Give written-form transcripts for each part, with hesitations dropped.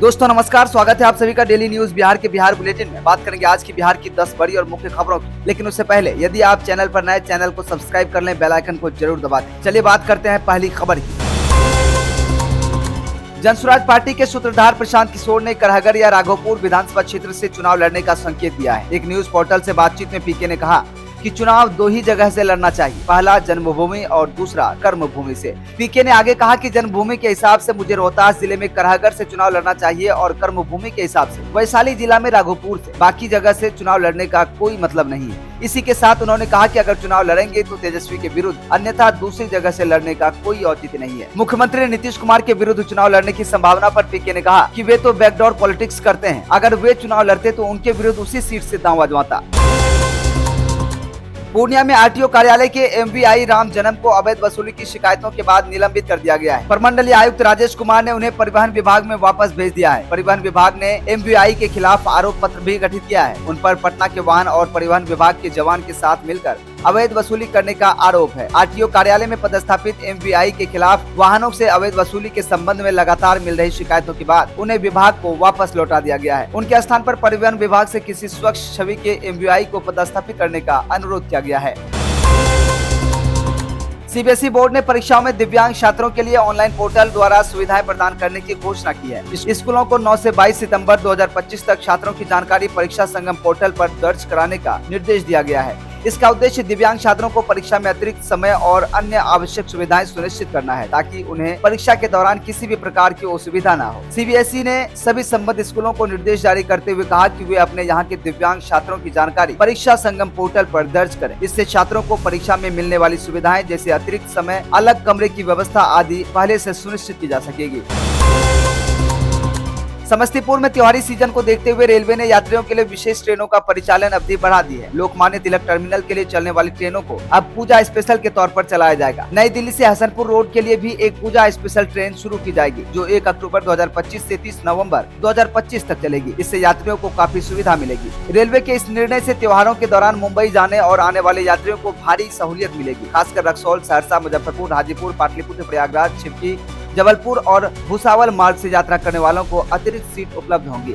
दोस्तों नमस्कार, स्वागत है आप सभी का डेली न्यूज बिहार के बिहार बुलेटिन में। बात करेंगे आज की बिहार की 10 बड़ी और मुख्य खबरों की, लेकिन उससे पहले यदि आप चैनल पर नए, चैनल को सब्सक्राइब कर लें, बेल आइकन को जरूर दबा दें। चलिए बात करते हैं पहली खबर की। जनसुराज पार्टी के सूत्रधार प्रशांत किशोर ने करहगर या राघोपुर विधानसभा क्षेत्र से चुनाव लड़ने का संकेत दिया है। एक न्यूज पोर्टल से बातचीत में पीके ने कहा कि चुनाव दो ही जगह से लड़ना चाहिए, पहला जन्मभूमि और दूसरा कर्मभूमि से। पीके ने आगे कहा कि जन्मभूमि के हिसाब से मुझे रोहतास जिले में करहगर से चुनाव लड़ना चाहिए और कर्मभूमि के हिसाब से वैशाली जिला में राघोपुर से, बाकी जगह से चुनाव लड़ने का कोई मतलब नहीं है। इसी के साथ उन्होंने कहा कि अगर चुनाव लड़ेंगे तो तेजस्वी के विरुद्ध, अन्यथा दूसरी जगह से लड़ने का कोई औचित्य नहीं है। मुख्यमंत्री नीतीश कुमार के विरुद्ध चुनाव लड़ने की संभावना पर पीके ने कहा कि वे तो बैकडोर पॉलिटिक्स करते हैं, अगर वे चुनाव लड़ते तो उनके विरुद्ध उसी सीट से दांव आजमाता। पूर्णिया में आरटीओ कार्यालय के एमवीआई राम जन्म को अवैध वसूली की शिकायतों के बाद निलंबित कर दिया गया है। प्रमंडलीय आयुक्त राजेश कुमार ने उन्हें परिवहन विभाग में वापस भेज दिया है। परिवहन विभाग ने एमवीआई के खिलाफ आरोप पत्र भी गठित किया है। उन पर पटना के वाहन और परिवहन विभाग के जवान के साथ मिलकर अवैध वसूली करने का आरोप है। आरटीओ कार्यालय में पदस्थापित एमवीआई के खिलाफ वाहनों से अवैध वसूली के संबंध में लगातार मिल रही शिकायतों के बाद उन्हें विभाग को वापस लौटा दिया गया है। उनके स्थान पर परिवहन विभाग से किसी स्वच्छ छवि के एमवीआई को पदस्थापित करने का अनुरोध किया गया है। सीबीएसई बोर्ड ने परीक्षाओं में दिव्यांग छात्रों के लिए ऑनलाइन पोर्टल द्वारा सुविधाएं प्रदान करने की घोषणा की है। स्कूलों को 9 से 22 सितंबर 2025 तक छात्रों की जानकारी परीक्षा संगम पोर्टल पर दर्ज कराने का निर्देश दिया गया है। इसका उद्देश्य दिव्यांग छात्रों को परीक्षा में अतिरिक्त समय और अन्य आवश्यक सुविधाएं सुनिश्चित करना है, ताकि उन्हें परीक्षा के दौरान किसी भी प्रकार की असुविधा न हो। सीबीएसई ने सभी संबद्ध स्कूलों को निर्देश जारी करते हुए कहा कि वे अपने यहाँ के दिव्यांग छात्रों की जानकारी परीक्षा संगम पोर्टल पर दर्ज करें। इससे छात्रों को परीक्षा में मिलने वाली सुविधाएं जैसे अतिरिक्त समय, अलग कमरे की व्यवस्था आदि पहले से सुनिश्चित की जा सकेगी। समस्तीपुर में त्योहारी सीजन को देखते हुए रेलवे ने यात्रियों के लिए विशेष ट्रेनों का परिचालन अवधि बढ़ा दी है। लोकमान्य तिलक टर्मिनल के लिए चलने वाली ट्रेनों को अब पूजा स्पेशल के तौर पर चलाया जाएगा। नई दिल्ली से हसनपुर रोड के लिए भी एक पूजा स्पेशल ट्रेन शुरू की जाएगी, जो 1 अक्टूबर 2025 से 30 नवंबर 2025 तक चलेगी। इससे यात्रियों को काफी सुविधा मिलेगी। रेलवे के इस निर्णय से त्योहारों के दौरान मुंबई जाने और आने वाले यात्रियों को भारी सहूलियत मिलेगी। खासकर रक्सौल, सहरसा, मुजफ्फरपुर, हाजीपुर, पाटलिपुत्र, प्रयागराज, छिपकी, जबलपुर और भुसावल मार्ग से यात्रा करने वालों को अतिरिक्त सीट उपलब्ध होंगी।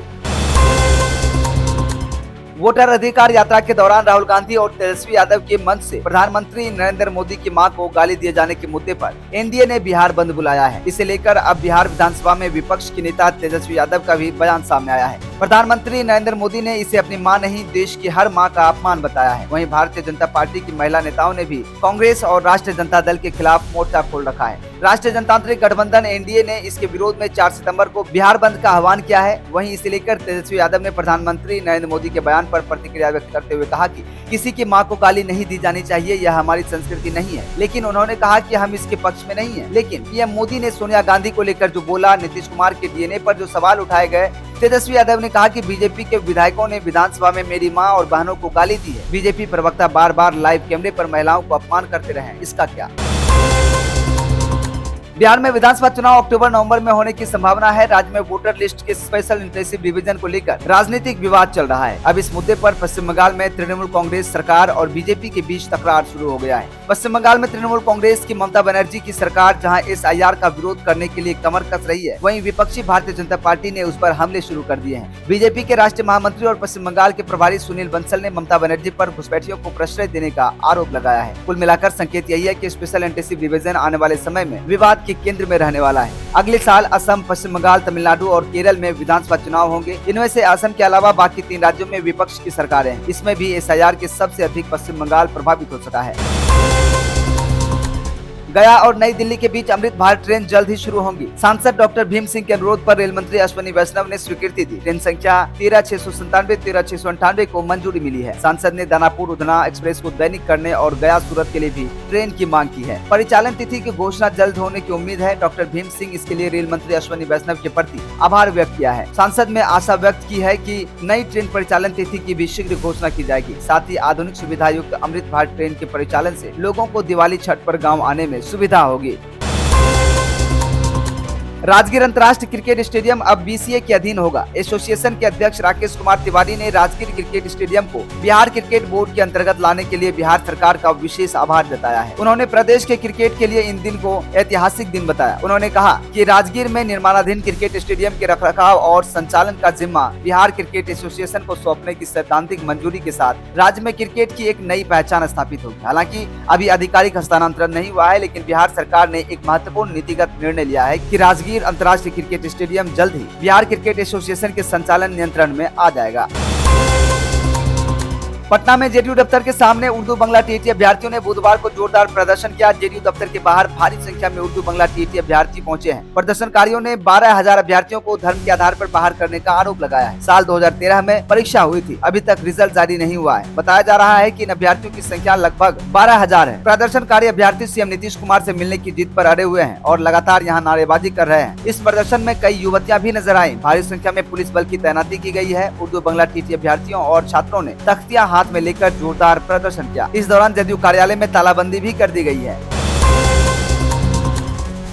वोटर अधिकार यात्रा के दौरान राहुल गांधी और तेजस्वी यादव के मंच से प्रधानमंत्री नरेंद्र मोदी की मां को गाली दिए जाने के मुद्दे पर एनडीए ने बिहार बंद बुलाया है। इसे लेकर अब बिहार विधानसभा में विपक्ष के नेता तेजस्वी यादव का भी बयान सामने आया है। प्रधानमंत्री नरेंद्र मोदी ने इसे अपनी मां नहीं, देश की हर मां का अपमान बताया है। वहीं भारतीय जनता पार्टी की महिला नेताओं ने भी कांग्रेस और राष्ट्रीय जनता दल के खिलाफ मोर्चा खोल रखा है। राष्ट्रीय जनतांत्रिक गठबंधन एनडीए ने इसके विरोध में 4 सितंबर को बिहार बंद का आह्वान किया है। वहीं इसे लेकर तेजस्वी यादव ने प्रधानमंत्री नरेंद्र मोदी के बयान पर प्रतिक्रिया व्यक्त करते हुए कहा कि किसी की मां को गाली नहीं दी जानी चाहिए, यह हमारी संस्कृति नहीं है। लेकिन उन्होंने कहा कि हम इसके पक्ष में नहीं है। लेकिन पीएम मोदी ने सोनिया गांधी को लेकर जो बोला, नीतीश कुमार के डीएनए पर जो सवाल उठाए गए, तेजस्वी यादव ने कहा कि बीजेपी के विधायकों ने विधानसभा में मेरी मां और बहनों को गाली दी है। बीजेपी प्रवक्ता बार बार लाइव कैमरे पर महिलाओं को अपमान करते रहे, इसका क्या? बिहार में विधानसभा चुनाव अक्टूबर-नवंबर में होने की संभावना है। राज्य में वोटर लिस्ट के स्पेशल इंटेंसिव डिवीजन को लेकर राजनीतिक विवाद चल रहा है। अब इस मुद्दे पर पश्चिम बंगाल में तृणमूल कांग्रेस सरकार और बीजेपी के बीच तकरार शुरू हो गया है। पश्चिम बंगाल में तृणमूल कांग्रेस की ममता बनर्जी की सरकार जहां एसआईआर का विरोध करने के लिए कमर कस रही है, वहीं विपक्षी भारतीय जनता पार्टी ने उस पर हमले शुरू कर दिए हैं। बीजेपी के राष्ट्रीय महामंत्री और पश्चिम बंगाल के प्रभारी सुनील बंसल ने ममता बनर्जी पर घुसपैठियों को प्रश्रय देने का आरोप लगाया है। कुल मिलाकर संकेत यही है कि स्पेशल इंटेंसिव डिवीजन आने वाले समय में विवाद के केंद्र में रहने वाला है। अगले साल असम, पश्चिम बंगाल, तमिलनाडु और केरल में विधानसभा चुनाव होंगे। इनमें से असम के अलावा बाकी 3 राज्यों में विपक्ष की सरकारें हैं। इसमें भी एसआईआर के सबसे अधिक पश्चिम बंगाल प्रभावित हो सका है। गया और नई दिल्ली के बीच अमृत भारत ट्रेन जल्द ही शुरू होंगी। सांसद डॉक्टर भीम सिंह के अनुरोध पर रेल मंत्री अश्विनी वैष्णव ने स्वीकृति दी। ट्रेन संख्या 13,697, 13,698 को मंजूरी मिली है। सांसद ने दानापुर उधना एक्सप्रेस को दैनिक करने और गया सूरत के लिए भी ट्रेन की मांग की है। परिचालन तिथि की घोषणा जल्द होने की उम्मीद है। डॉक्टर भीम सिंह इसके लिए रेल मंत्री अश्विनी वैष्णव के प्रति आभार व्यक्त किया है। सांसद में आशा व्यक्त की है कि नई ट्रेन परिचालन तिथि की भी शीघ्र घोषणा की जाएगी। साथ ही आधुनिक सुविधा युक्त अमृत भारत ट्रेन के परिचालन से लोगों को दिवाली छठ पर गाँव आने में सुविधा होगी। राजगीर अंतर्राष्ट्रीय क्रिकेट स्टेडियम अब BCA के अधीन होगा। एसोसिएशन के अध्यक्ष राकेश कुमार तिवारी ने राजगीर क्रिकेट स्टेडियम को बिहार क्रिकेट बोर्ड के अंतर्गत लाने के लिए बिहार सरकार का विशेष आभार जताया है। उन्होंने प्रदेश के क्रिकेट के लिए इन दिन को ऐतिहासिक दिन बताया। उन्होंने कहा कि राजगीर में निर्माणाधीन क्रिकेट स्टेडियम के रखरखाव और संचालन का जिम्मा बिहार क्रिकेट एसोसिएशन को सौंपने की सैद्धांतिक मंजूरी के साथ राज्य में क्रिकेट की एक नई पहचान स्थापित होगी। हालांकि अभी आधिकारिक हस्तांतरण नहीं हुआ है, लेकिन बिहार सरकार ने एक महत्वपूर्ण नीतिगत निर्णय लिया है कि राजगीर अंतर्राष्ट्रीय क्रिकेट स्टेडियम जल्द ही बिहार क्रिकेट एसोसिएशन के संचालन नियंत्रण में आ जाएगा। पटना में जेडीयू दफ्तर के सामने उर्दू बंगला टीईटी अभ्यर्थियों ने बुधवार को जोरदार प्रदर्शन किया। जेडीयू दफ्तर के बाहर भारी संख्या में उर्दू बंगला टीईटी अभ्यर्थी पहुंचे हैं। प्रदर्शनकारियों ने 12,000 अभ्यर्थियों को धर्म के आधार पर बाहर करने का आरोप लगाया है। साल 2013 में परीक्षा हुई थी, अभी तक रिजल्ट जारी नहीं हुआ है। बताया जा रहा है कि इन अभ्यर्थियों की संख्या लगभग 12,000 है। प्रदर्शनकारी अभ्यर्थी सीएम नीतीश कुमार से मिलने की जिद पर अड़े हुए हैं और लगातार यहाँ नारेबाजी कर रहे हैं। इस प्रदर्शन में कई युवतियां भी नजर आई। भारी संख्या में पुलिस बल की तैनाती की गई है। उर्दू बंगला टीईटी अभ्यर्थियों और छात्रों ने तख्तियां हाथ में लेकर जोरदार प्रदर्शन किया। इस दौरान जदयू कार्यालय में तालाबंदी भी कर दी गई है।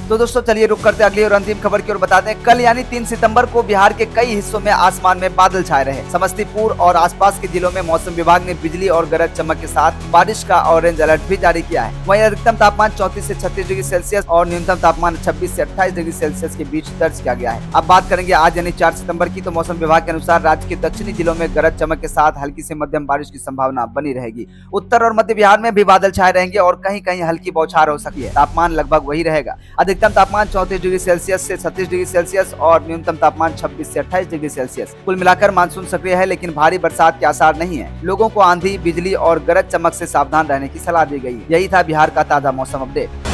तो दोस्तों चलिए रुक करते अगली और अंतिम खबर की ओर बताते हैं। कल यानी 3 सितंबर को बिहार के कई हिस्सों में आसमान में बादल छाए रहे। समस्तीपुर और आसपास के जिलों में मौसम विभाग ने बिजली और गरज चमक के साथ बारिश का ऑरेंज अलर्ट भी जारी किया है। वहीं अधिकतम तापमान 34 से 36 डिग्री सेल्सियस और न्यूनतम तापमान 26 से 28 डिग्री सेल्सियस के बीच दर्ज किया गया है। अब बात करेंगे आज यानी 4 सितंबर की, तो मौसम विभाग के अनुसार राज्य के दक्षिणी जिलों में गरज चमक के साथ हल्की से मध्यम बारिश की संभावना बनी रहेगी। उत्तर और मध्य बिहार में भी बादल छाए रहेंगे और कहीं कहीं हल्की बौछार हो सकती है। तापमान लगभग वही रहेगा। अधिकतम तापमान 34 डिग्री सेल्सियस से 36 डिग्री सेल्सियस और न्यूनतम तापमान 26 से 28 डिग्री सेल्सियस। कुल मिलाकर मानसून सक्रिय है, लेकिन भारी बरसात के आसार नहीं है। लोगों को आंधी, बिजली और गरज चमक से सावधान रहने की सलाह दी गई। यही था बिहार का ताजा मौसम अपडेट।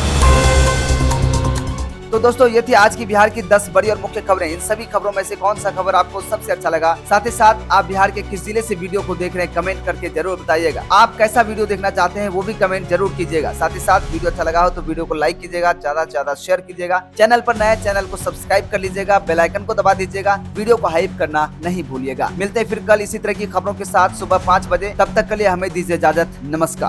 तो दोस्तों ये थी आज की बिहार की 10 बड़ी और मुख्य खबरें। इन सभी खबरों में से कौन सा खबर आपको सबसे अच्छा लगा, साथ ही साथ आप बिहार के किस जिले से वीडियो को देख रहे हैं, कमेंट करके जरूर बताइएगा। आप कैसा वीडियो देखना चाहते हैं वो भी कमेंट जरूर कीजिएगा। साथ ही साथ वीडियो अच्छा लगा हो तो वीडियो को लाइक कीजिएगा, ज्यादा से ज्यादा शेयर कीजिएगा। चैनल पर नए चैनल को सब्सक्राइब कर लीजिएगा, बेल आइकन को दबा दीजिएगा, वीडियो को हाइप करना नहीं भूलिएगा। मिलते हैं फिर कल इसी तरह की खबरों के साथ सुबह 5 बजे। तब तक के लिए हमें दीजिए इजाजत। नमस्कार।